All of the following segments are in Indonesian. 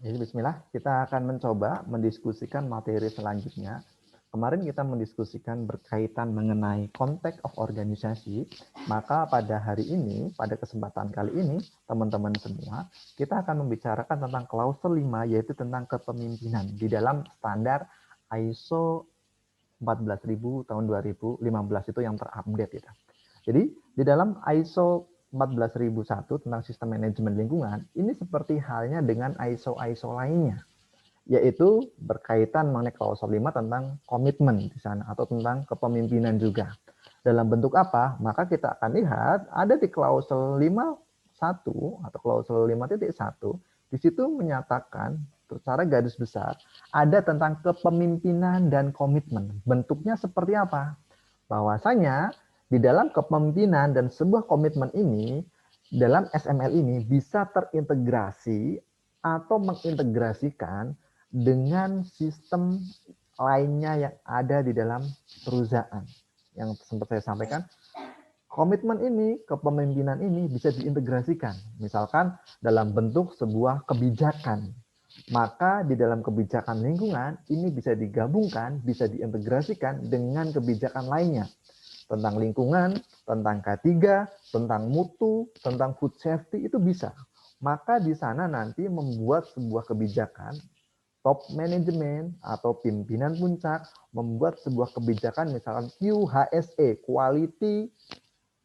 Jadi bismillah, kita akan mencoba mendiskusikan materi selanjutnya. Kemarin kita mendiskusikan berkaitan mengenai konteks of organisasi, maka pada hari ini, pada kesempatan kali ini, teman-teman semua, kita akan membicarakan tentang klausul 5, yaitu tentang kepemimpinan di dalam standar ISO 14.000 tahun 2015 itu yang terupdate ya. Jadi di dalam ISO 14.001 tentang sistem manajemen lingkungan, ini seperti halnya dengan ISO-ISO lainnya, yaitu berkaitan mengenai klausul 5 tentang komitmen di sana atau tentang kepemimpinan juga. Dalam bentuk apa? Maka kita akan lihat ada di klausul 5.1 atau klausul 5.1, di situ menyatakan secara garis besar ada tentang kepemimpinan dan komitmen. Bentuknya seperti apa? Bahwasanya di dalam kepemimpinan dan sebuah komitmen ini, dalam SML ini bisa terintegrasi atau mengintegrasikan dengan sistem lainnya yang ada di dalam perusahaan. Yang sempat saya sampaikan, komitmen ini, kepemimpinan ini bisa diintegrasikan. Misalkan dalam bentuk sebuah kebijakan. Maka di dalam kebijakan lingkungan, ini bisa digabungkan, bisa diintegrasikan dengan kebijakan lainnya. Tentang lingkungan, tentang K3, tentang mutu, tentang food safety, itu bisa. Maka di sana nanti membuat sebuah kebijakan, top management atau pimpinan puncak membuat sebuah kebijakan misalkan QHSE, quality,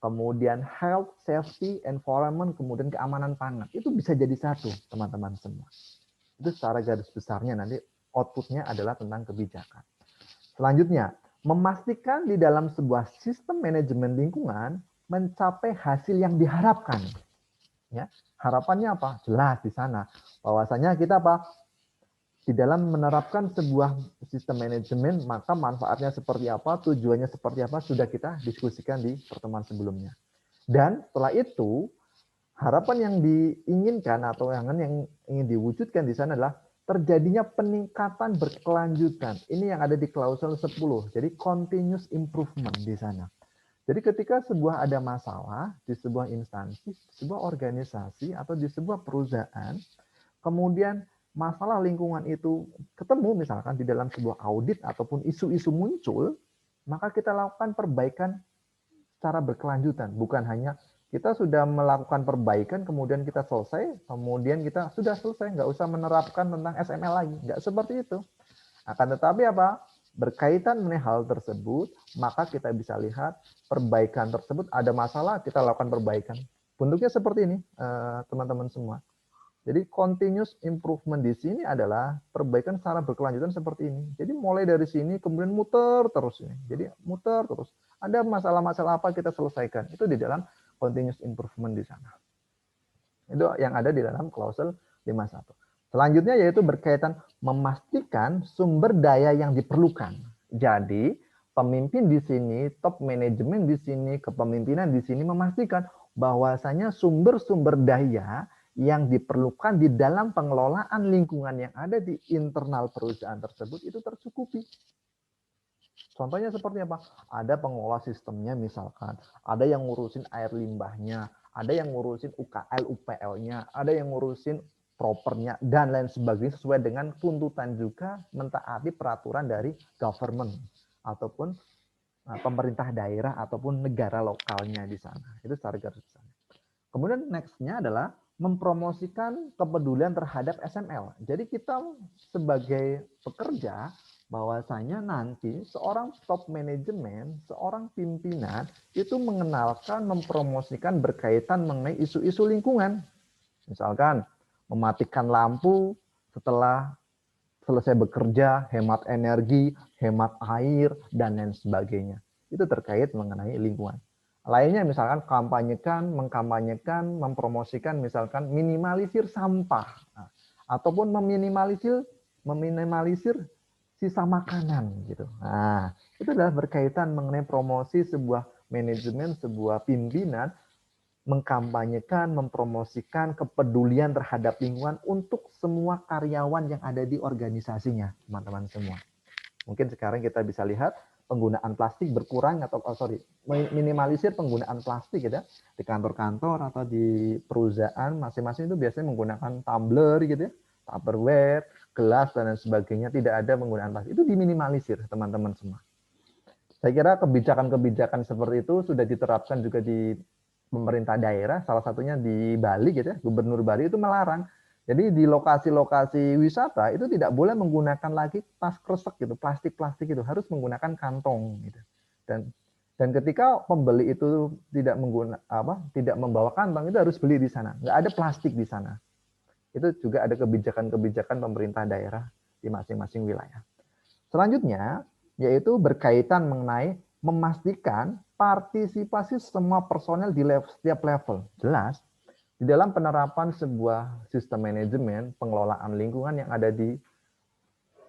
kemudian health, safety, environment, kemudian keamanan pangan. Itu bisa jadi satu, teman-teman semua. Itu secara garis besarnya nanti outputnya adalah tentang kebijakan. Selanjutnya, memastikan di dalam sebuah sistem manajemen lingkungan mencapai hasil yang diharapkan. Ya, harapannya apa? Jelas di sana. Bahwasanya kita apa? Di dalam menerapkan sebuah sistem manajemen, maka manfaatnya seperti apa, tujuannya seperti apa, sudah kita diskusikan di pertemuan sebelumnya. Dan setelah itu, harapan yang diinginkan atau yang ingin diwujudkan di sana adalah terjadinya peningkatan berkelanjutan. Ini yang ada di klausul 10. Jadi continuous improvement di sana. Jadi ketika sebuah ada masalah di sebuah instansi, sebuah organisasi atau di sebuah perusahaan, kemudian masalah lingkungan itu ketemu misalkan di dalam sebuah audit ataupun isu-isu muncul, maka kita lakukan perbaikan secara berkelanjutan, bukan hanya kita sudah melakukan perbaikan kemudian kita selesai, kemudian kita sudah selesai, nggak usah menerapkan tentang SML lagi, nggak seperti itu. Akan tetapi apa? Berkaitan mengenai hal tersebut, maka kita bisa lihat perbaikan tersebut ada masalah, kita lakukan perbaikan. Bentuknya seperti ini, teman-teman semua. Jadi continuous improvement di sini adalah perbaikan secara berkelanjutan seperti ini. Jadi mulai dari sini kemudian muter terus ini. Jadi muter terus. Ada masalah-masalah apa kita selesaikan. Itu di dalam continuous improvement di sana. Itu yang ada di dalam klausul 51. Selanjutnya yaitu berkaitan memastikan sumber daya yang diperlukan. Jadi pemimpin di sini, top manajemen di sini, kepemimpinan di sini memastikan bahwasanya sumber-sumber daya yang diperlukan di dalam pengelolaan lingkungan yang ada di internal perusahaan tersebut itu tercukupi. Contohnya seperti apa? Ada pengelola sistemnya misalkan, ada yang ngurusin air limbahnya, ada yang ngurusin UKL, UPL-nya, ada yang ngurusin propernya, dan lain sebagainya sesuai dengan tuntutan juga mentaati peraturan dari government ataupun pemerintah daerah ataupun negara lokalnya di sana. Itu secara garis besar. Kemudian next-nya adalah mempromosikan kepedulian terhadap SML. Jadi kita sebagai pekerja bahwasanya nanti seorang top manajemen, seorang pimpinan itu mengenalkan, mempromosikan berkaitan mengenai isu-isu lingkungan. Misalkan mematikan lampu setelah selesai bekerja, hemat energi, hemat air, dan lain sebagainya. Itu terkait mengenai lingkungan. Lainnya misalkan kampanyekan, mengkampanyekan, mempromosikan misalkan minimalisir sampah ataupun meminimalisir sisa makanan gitu. Nah, itu adalah berkaitan mengenai promosi sebuah manajemen, sebuah pimpinan mengkampanyekan, mempromosikan kepedulian terhadap lingkungan untuk semua karyawan yang ada di organisasinya, teman-teman semua. Mungkin sekarang kita bisa lihat penggunaan plastik berkurang atau minimalisir penggunaan plastik gitu ya. Di kantor-kantor atau di perusahaan masing-masing itu biasanya menggunakan tumbler gitu ya. Tupperware, gelas, dan lain sebagainya, tidak ada penggunaan plastik. Itu diminimalisir, teman-teman semua. Saya kira kebijakan-kebijakan seperti itu sudah diterapkan juga di pemerintah daerah, salah satunya di Bali gitu ya, Gubernur Bali itu melarang. Jadi di lokasi-lokasi wisata itu tidak boleh menggunakan lagi tas kresek gitu, plastik-plastik itu, harus menggunakan kantong gitu. Dan ketika pembeli itu tidak membawa kantong, itu harus beli di sana. Nggak ada plastik di sana. Itu juga ada kebijakan-kebijakan pemerintah daerah di masing-masing wilayah. Selanjutnya, yaitu berkaitan mengenai memastikan partisipasi semua personel di setiap level. Jelas, di dalam penerapan sebuah sistem manajemen pengelolaan lingkungan yang ada di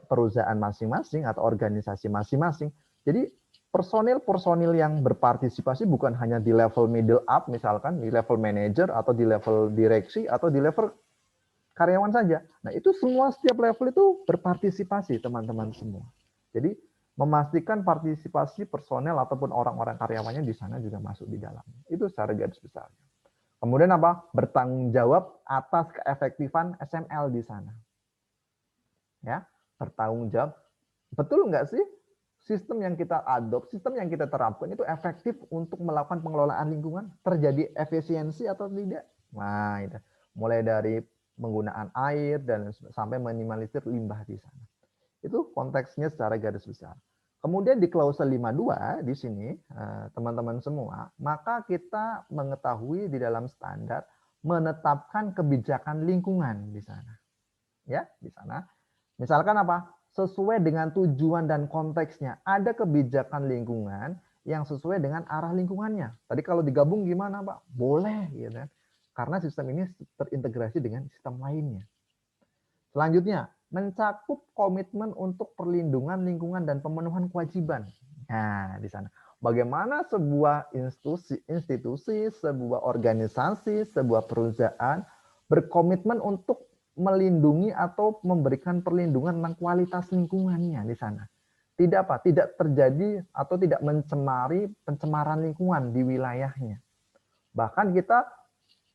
perusahaan masing-masing atau organisasi masing-masing. Jadi personil-personil yang berpartisipasi bukan hanya di level middle up, misalkan di level manager atau di level direksi atau di level karyawan saja. Nah, itu semua setiap level itu berpartisipasi, teman-teman semua. Jadi memastikan partisipasi personel ataupun orang-orang karyawannya di sana juga masuk di dalam. Itu secara garis besarnya. Kemudian apa? Bertanggung jawab atas keefektifan SML di sana. Ya, bertanggung jawab. Betul nggak sih sistem yang kita adopt, sistem yang kita terapkan itu efektif untuk melakukan pengelolaan lingkungan? Terjadi efisiensi atau tidak? Nah, itu. Mulai dari penggunaan air dan sampai minimalisir limbah di sana. Itu konteksnya secara garis besar. Kemudian di klausel 52 di sini teman-teman semua, maka kita mengetahui di dalam standar menetapkan kebijakan lingkungan di sana. Ya, di sana. Misalkan apa? Sesuai dengan tujuan dan konteksnya. Ada kebijakan lingkungan yang sesuai dengan arah lingkungannya. Tadi kalau digabung gimana, Pak? Boleh, gitu kan? Karena sistem ini terintegrasi dengan sistem lainnya. Selanjutnya, mencakup komitmen untuk perlindungan lingkungan dan pemenuhan kewajiban. Nah, di sana. Bagaimana sebuah institusi, sebuah organisasi, sebuah perusahaan berkomitmen untuk melindungi atau memberikan perlindungan tentang kualitas lingkungannya di sana. Tidak apa? Tidak terjadi atau tidak mencemari pencemaran lingkungan di wilayahnya. Bahkan kita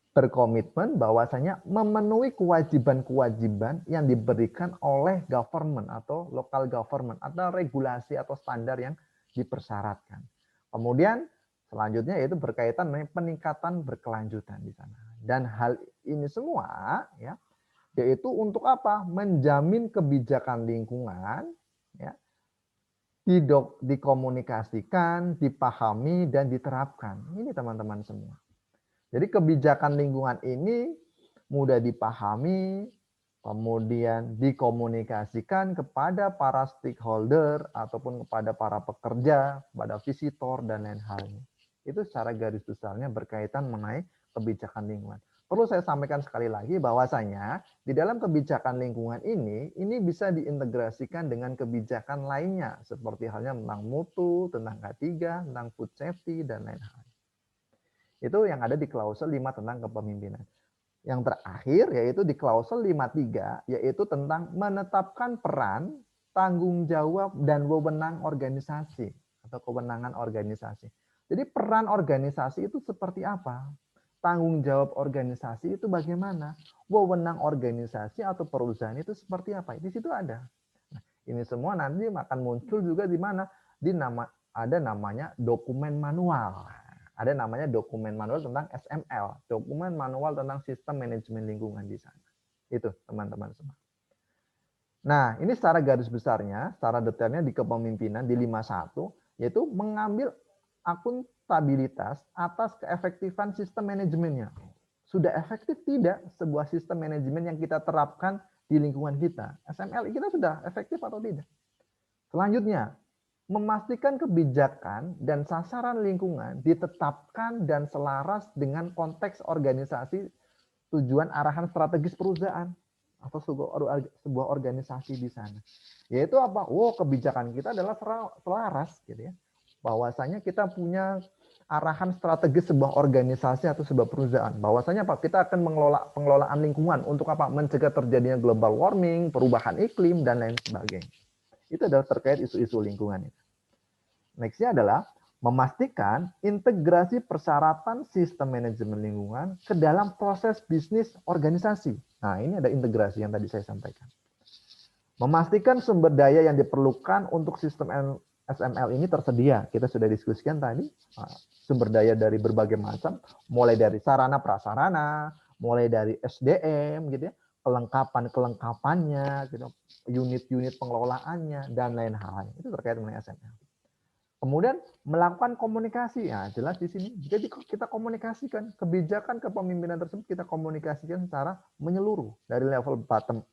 berkomitmen bahwasanya memenuhi kewajiban-kewajiban yang diberikan oleh government atau local government atau regulasi atau standar yang dipersyaratkan. Kemudian selanjutnya yaitu berkaitan dengan peningkatan berkelanjutan di sana. Dan hal ini semua ya yaitu untuk apa? Menjamin kebijakan lingkungan ya dikomunikasikan, dipahami dan diterapkan. Ini teman-teman semua. Jadi kebijakan lingkungan ini mudah dipahami, kemudian dikomunikasikan kepada para stakeholder ataupun kepada para pekerja, pada visitor dan lain halnya. Itu secara garis besarnya berkaitan mengenai kebijakan lingkungan. Perlu saya sampaikan sekali lagi bahwasanya di dalam kebijakan lingkungan ini bisa diintegrasikan dengan kebijakan lainnya seperti halnya tentang mutu, tentang K3, tentang food safety dan lain hal. Itu yang ada di klausel 5 tentang kepemimpinan. Yang terakhir yaitu di klausel 53 yaitu tentang menetapkan peran, tanggung jawab dan wewenang organisasi atau kewenangan organisasi. Jadi peran organisasi itu seperti apa? Tanggung jawab organisasi itu bagaimana? Wewenang organisasi atau perusahaan itu seperti apa? Di situ ada. Nah, ini semua nanti akan muncul juga di mana? Ada namanya dokumen manual. Ada namanya dokumen manual tentang SML, dokumen manual tentang sistem manajemen lingkungan di sana. Itu teman-teman semua. Nah, ini secara garis besarnya, secara detailnya di kepemimpinan di 51, yaitu mengambil akuntabilitas atas keefektifan sistem manajemennya. Sudah efektif tidak sebuah sistem manajemen yang kita terapkan di lingkungan kita? SML kita sudah efektif atau tidak? Selanjutnya, memastikan kebijakan dan sasaran lingkungan ditetapkan dan selaras dengan konteks organisasi tujuan arahan strategis perusahaan atau sebuah organisasi di sana. Yaitu apa? Kebijakan kita adalah selaras gitu ya. Bahwasanya kita punya arahan strategis sebuah organisasi atau sebuah perusahaan. Bahwasanya apa? Kita akan mengelola pengelolaan lingkungan untuk apa? Mencegah terjadinya global warming, perubahan iklim dan lain sebagainya. Itu adalah terkait isu-isu lingkungan. Nextnya adalah memastikan integrasi persyaratan sistem manajemen lingkungan ke dalam proses bisnis organisasi. Nah, ini ada integrasi yang tadi saya sampaikan. Memastikan sumber daya yang diperlukan untuk sistem SML ini tersedia. Kita sudah diskusikan tadi, sumber daya dari berbagai macam, mulai dari sarana prasarana, mulai dari SDM, gitu ya, kelengkapannya, gitu, unit-unit pengelolaannya, dan lain hal. Itu terkait dengan SML. Kemudian melakukan komunikasi, ya jelas di sini. Jadi kita komunikasikan kebijakan kepemimpinan tersebut, kita komunikasikan secara menyeluruh dari level bottom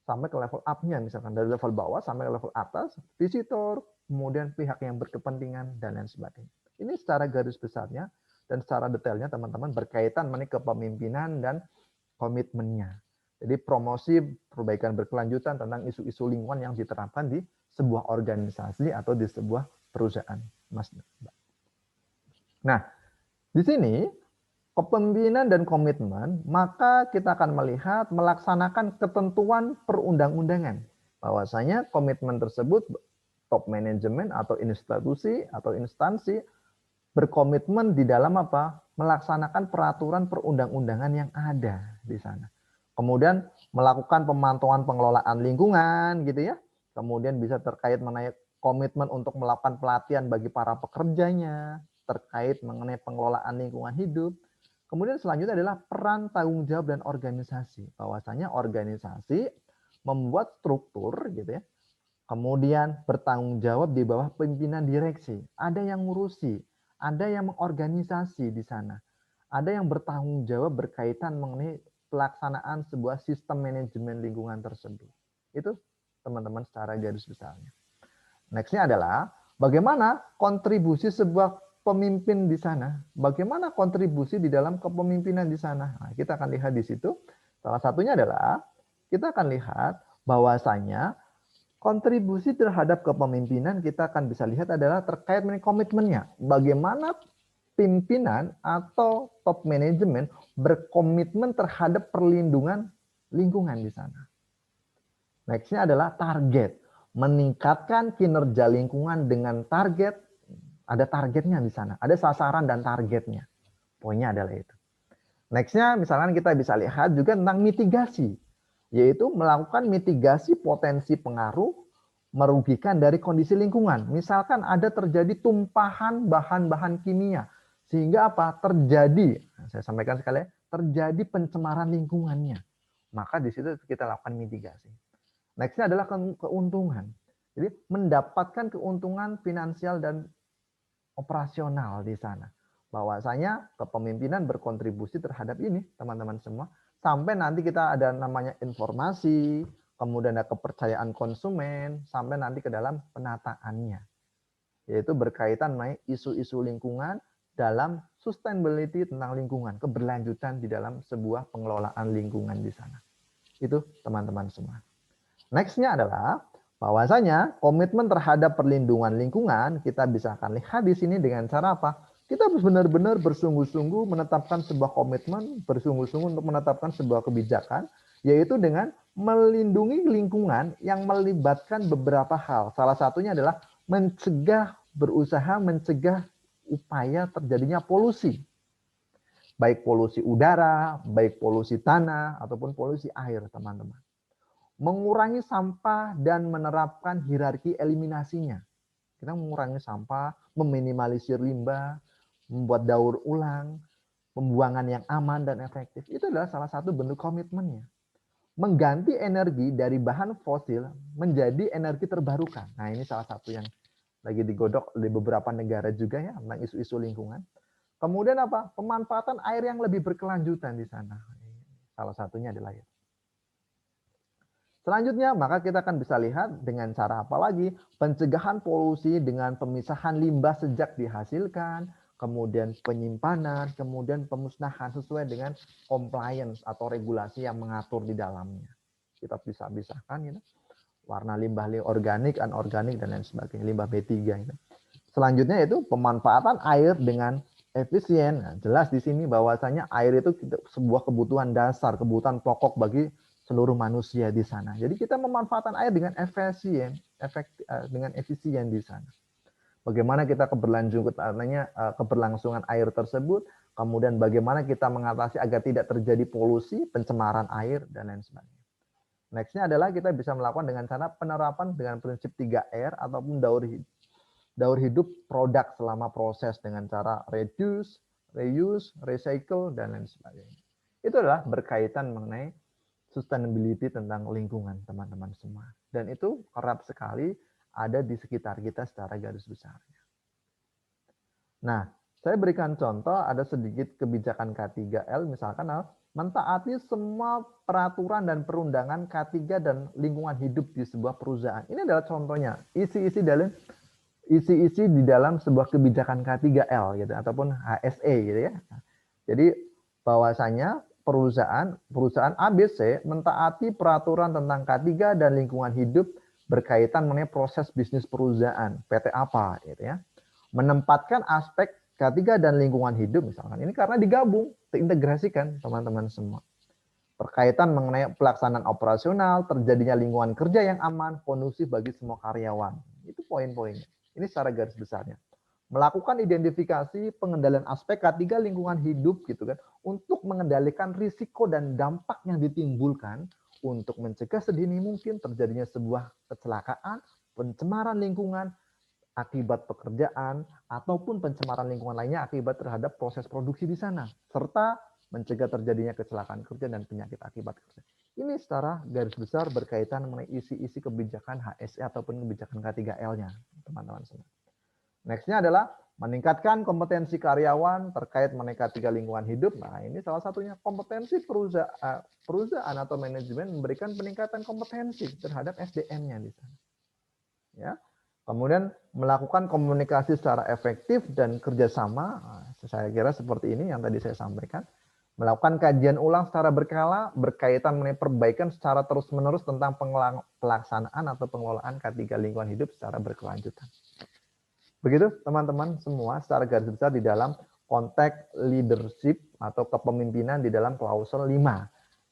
sampai ke level up-nya, misalkan dari level bawah sampai ke level atas, visitor, kemudian pihak yang berkepentingan, dan lain sebagainya. Ini secara garis besarnya dan secara detailnya teman-teman berkaitan mengenai kepemimpinan dan komitmennya. Jadi promosi perbaikan berkelanjutan tentang isu-isu lingkungan yang diterapkan di sebuah organisasi atau di sebuah perusahaan, Mas. Nah, di sini kepemimpinan dan komitmen, maka kita akan melihat melaksanakan ketentuan perundang-undangan. Bahwasanya komitmen tersebut top manajemen atau institusi atau instansi berkomitmen di dalam apa? Melaksanakan peraturan perundang-undangan yang ada di sana. Kemudian melakukan pemantauan pengelolaan lingkungan gitu ya. Kemudian bisa terkait mengenai komitmen untuk melakukan pelatihan bagi para pekerjanya terkait mengenai pengelolaan lingkungan hidup. Kemudian selanjutnya adalah peran tanggung jawab dan organisasi. Bahwasanya organisasi membuat struktur gitu ya. Kemudian bertanggung jawab di bawah pimpinan direksi. Ada yang ngurusi, ada yang mengorganisasi di sana. Ada yang bertanggung jawab berkaitan mengenai pelaksanaan sebuah sistem manajemen lingkungan tersebut. Itu teman-teman secara garis besarnya. Nextnya adalah bagaimana kontribusi sebuah pemimpin di sana, bagaimana kontribusi di dalam kepemimpinan di sana. Nah, kita akan lihat di situ. Salah satunya adalah kita akan lihat bahwasanya kontribusi terhadap kepemimpinan kita akan bisa lihat adalah terkait dengan komitmennya. Bagaimana pimpinan atau top manajemen berkomitmen terhadap perlindungan lingkungan di sana. Nextnya adalah target. Meningkatkan kinerja lingkungan dengan target. Ada targetnya di sana. Ada sasaran dan targetnya. Poinnya adalah itu. Nextnya misalkan kita bisa lihat juga tentang mitigasi. Yaitu melakukan mitigasi potensi pengaruh merugikan dari kondisi lingkungan. Misalkan ada terjadi tumpahan bahan-bahan kimia. Sehingga apa? Terjadi, saya sampaikan sekali, terjadi pencemaran lingkungannya. Maka di situ kita lakukan mitigasi. Nextnya adalah keuntungan. Jadi mendapatkan keuntungan finansial dan operasional di sana. Bahwasanya kepemimpinan berkontribusi terhadap ini, teman-teman semua. Sampai nanti kita ada namanya informasi, kemudian ada kepercayaan konsumen, sampai nanti ke dalam penataannya. Yaitu berkaitan dengan isu-isu lingkungan dalam sustainability tentang lingkungan, keberlanjutan di dalam sebuah pengelolaan lingkungan di sana. Itu teman-teman semua. Nextnya adalah bahwasanya komitmen terhadap perlindungan lingkungan kita bisa akan lihat di sini dengan cara apa? Kita harus benar-benar bersungguh-sungguh menetapkan sebuah komitmen, bersungguh-sungguh untuk menetapkan sebuah kebijakan, yaitu dengan melindungi lingkungan yang melibatkan beberapa hal. Salah satunya adalah berusaha mencegah upaya terjadinya polusi. Baik polusi udara, baik polusi tanah, ataupun polusi air, teman-teman. Mengurangi sampah dan menerapkan hierarki eliminasinya. Kita mengurangi sampah, meminimalisir limbah, membuat daur ulang, pembuangan yang aman dan efektif. Itu adalah salah satu bentuk komitmennya. Mengganti energi dari bahan fosil menjadi energi terbarukan. Nah, ini salah satu yang lagi digodok di beberapa negara juga ya, tentang isu-isu lingkungan. Kemudian apa? Pemanfaatan air yang lebih berkelanjutan di sana. Salah satunya adalah itu. Selanjutnya, maka kita akan bisa lihat dengan cara apa lagi? Pencegahan polusi dengan pemisahan limbah sejak dihasilkan, kemudian penyimpanan, kemudian pemusnahan sesuai dengan compliance atau regulasi yang mengatur di dalamnya. Kita bisa pisahkan gitu. Warna limbah organik, anorganik, dan lain sebagainya. Limbah B3 gitu. Selanjutnya itu pemanfaatan air dengan efisien. Nah, jelas di sini bahwasanya air itu sebuah kebutuhan dasar, kebutuhan pokok bagi seluruh manusia di sana. Jadi kita memanfaatkan air dengan efisien di sana. Bagaimana kita keberlangsungan air tersebut, kemudian bagaimana kita mengatasi agar tidak terjadi polusi, pencemaran air, dan lain sebagainya. Nextnya adalah kita bisa melakukan dengan cara penerapan dengan prinsip 3R ataupun daur hidup produk selama proses dengan cara reduce, reuse, recycle, dan lain sebagainya. Itu adalah berkaitan mengenai sustainability tentang lingkungan, teman-teman semua. Dan itu kerap sekali ada di sekitar kita secara garis besarnya. Nah, saya berikan contoh ada sedikit kebijakan K3L, misalkan mentaati semua peraturan dan perundangan K3 dan lingkungan hidup di sebuah perusahaan. Ini adalah contohnya, isi-isi di dalam sebuah kebijakan K3L gitu ataupun HSE gitu ya. Jadi bahwasanya perusahaan ABC mentaati peraturan tentang K3 dan lingkungan hidup berkaitan mengenai proses bisnis perusahaan, PT apa gitu ya. Menempatkan aspek K3 dan lingkungan hidup misalkan. Ini karena digabung, terintegrasikan teman-teman semua. Berkaitan mengenai pelaksanaan operasional, terjadinya lingkungan kerja yang aman, kondusif bagi semua karyawan. Itu poin-poinnya. Ini secara garis besarnya. Melakukan identifikasi pengendalian aspek K3 lingkungan hidup gitu kan untuk mengendalikan risiko dan dampak yang ditimbulkan untuk mencegah sedini mungkin terjadinya sebuah kecelakaan, pencemaran lingkungan akibat pekerjaan ataupun pencemaran lingkungan lainnya akibat terhadap proses produksi di sana serta mencegah terjadinya kecelakaan kerja dan penyakit akibat kerja. Ini secara garis besar berkaitan mengenai isi-isi kebijakan HSE ataupun kebijakan K3L-nya, teman-teman semua. Nextnya adalah meningkatkan kompetensi karyawan terkait mengenai K3 lingkungan hidup. Nah, ini salah satunya kompetensi perusahaan atau manajemen memberikan peningkatan kompetensi terhadap SDM-nya di sana. Ya. Kemudian melakukan komunikasi secara efektif dan kerjasama, saya kira seperti ini yang tadi saya sampaikan. Melakukan kajian ulang secara berkala berkaitan mengenai perbaikan secara terus-menerus tentang pelaksanaan atau pengelolaan K3 lingkungan hidup secara berkelanjutan. Begitu teman-teman semua secara garis besar di dalam konteks leadership atau kepemimpinan di dalam klausul 5.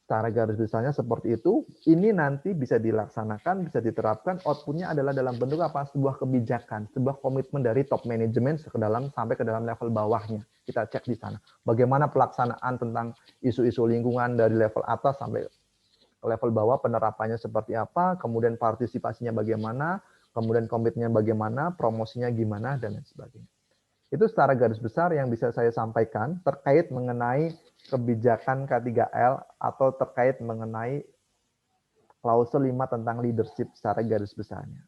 Secara garis besarnya seperti itu, ini nanti bisa dilaksanakan, bisa diterapkan, outputnya adalah dalam bentuk apa? Sebuah kebijakan, sebuah komitmen dari top management sampai ke dalam level bawahnya. Kita cek di sana. Bagaimana pelaksanaan tentang isu-isu lingkungan dari level atas sampai ke level bawah, penerapannya seperti apa, kemudian partisipasinya bagaimana, kemudian komitmennya bagaimana, promosinya gimana, dan lain sebagainya. Itu secara garis besar yang bisa saya sampaikan terkait mengenai kebijakan K3L atau terkait mengenai klausul 5 tentang leadership secara garis besarnya.